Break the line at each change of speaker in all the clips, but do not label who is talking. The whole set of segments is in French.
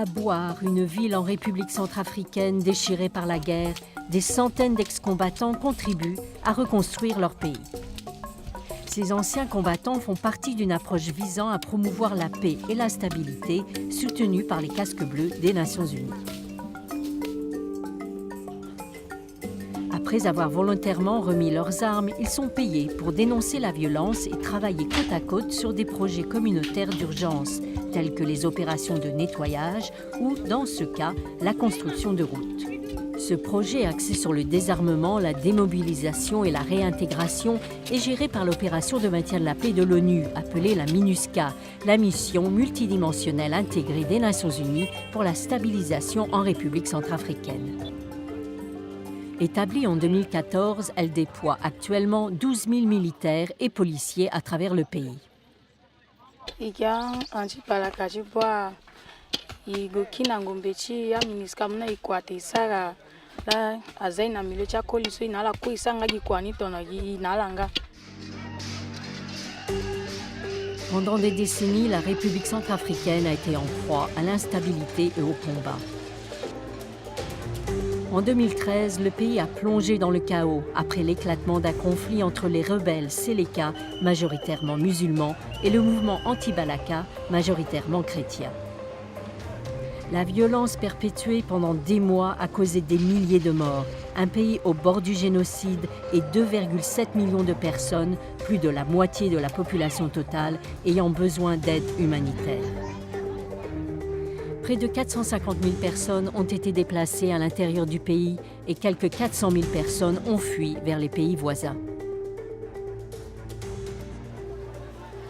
À Bouar, une ville en République centrafricaine déchirée par la guerre, des centaines d'ex-combattants contribuent à reconstruire leur pays. Ces anciens combattants font partie d'une approche visant à promouvoir la paix et la stabilité, soutenue par les casques bleus des Nations Unies. Après avoir volontairement remis leurs armes, ils sont payés pour dénoncer la violence et travailler côte à côte sur des projets communautaires d'urgence, tels que les opérations de nettoyage ou, dans ce cas, la construction de routes. Ce projet axé sur le désarmement, la démobilisation et la réintégration est géré par l'opération de maintien de la paix de l'ONU, appelée la MINUSCA, la mission multidimensionnelle intégrée des Nations Unies pour la stabilisation en République centrafricaine. Établie en 2014, elle déploie actuellement 12 000 militaires et policiers à travers le pays. Pendant des décennies, la République centrafricaine a été en proie à l'instabilité et au combat. En 2013, le pays a plongé dans le chaos après l'éclatement d'un conflit entre les rebelles Séléka, majoritairement musulmans, et le mouvement anti-Balaka, majoritairement chrétien. La violence perpétuée pendant des mois a causé des milliers de morts, un pays au bord du génocide et 2,7 millions de personnes, plus de la moitié de la population totale, ayant besoin d'aide humanitaire. Près de 450 000 personnes ont été déplacées à l'intérieur du pays et quelques 400 000 personnes ont fui vers les pays voisins.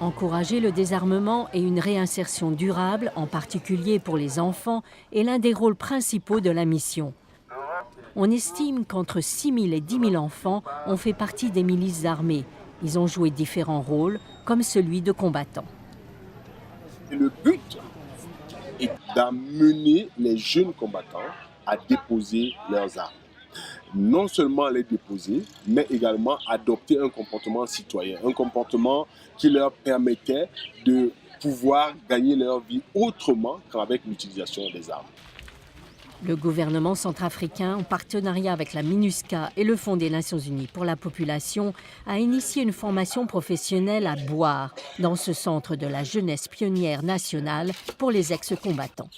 Encourager le désarmement et une réinsertion durable, en particulier pour les enfants, est l'un des rôles principaux de la mission. On estime qu'entre 6 000 et 10 000 enfants ont fait partie des milices armées. Ils ont joué différents rôles, comme celui de combattants.
Le but est d'amener les jeunes combattants à déposer leurs armes. Non seulement les déposer, mais également adopter un comportement citoyen, un comportement qui leur permettait de pouvoir gagner leur vie autrement qu'avec l'utilisation des armes.
Le gouvernement centrafricain, en partenariat avec la MINUSCA et le Fonds des Nations Unies pour la population, a initié une formation professionnelle à Bouar, dans ce centre de la jeunesse pionnière nationale pour les ex-combattants.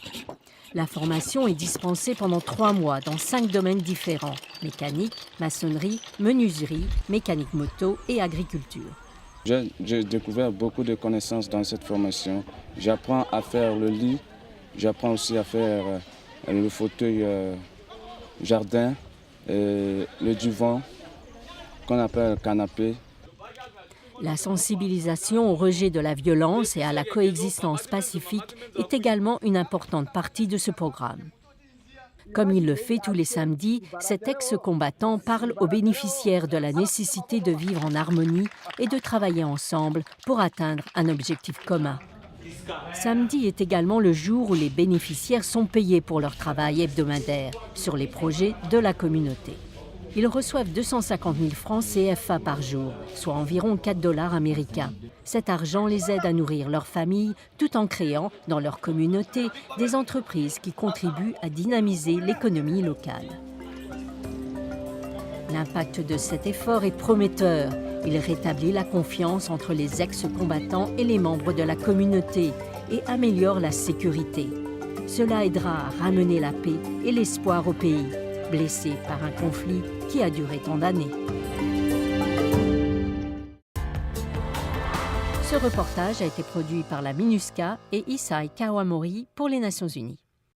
La formation est dispensée pendant 3 mois dans 5 domaines différents: mécanique, maçonnerie, menuiserie, mécanique moto et agriculture.
J'ai découvert beaucoup de connaissances dans cette formation. J'apprends à faire le lit, j'apprends aussi à faire le fauteuil jardin, le divan qu'on appelle canapé.
La sensibilisation au rejet de la violence et à la coexistence pacifique est également une importante partie de ce programme. Comme il le fait tous les samedis, cet ex-combattant parle aux bénéficiaires de la nécessité de vivre en harmonie et de travailler ensemble pour atteindre un objectif commun. Samedi est également le jour où les bénéficiaires sont payés pour leur travail hebdomadaire sur les projets de la communauté. Ils reçoivent 250 000 francs CFA par jour, soit environ 4 $ américains. Cet argent les aide à nourrir leur famille tout en créant, dans leur communauté, des entreprises qui contribuent à dynamiser l'économie locale. L'impact de cet effort est prometteur. Il rétablit la confiance entre les ex-combattants et les membres de la communauté et améliore la sécurité. Cela aidera à ramener la paix et l'espoir au pays, blessé par un conflit qui a duré tant d'années. Ce reportage a été produit par la MINUSCA et Isai Kawamori pour les Nations Unies.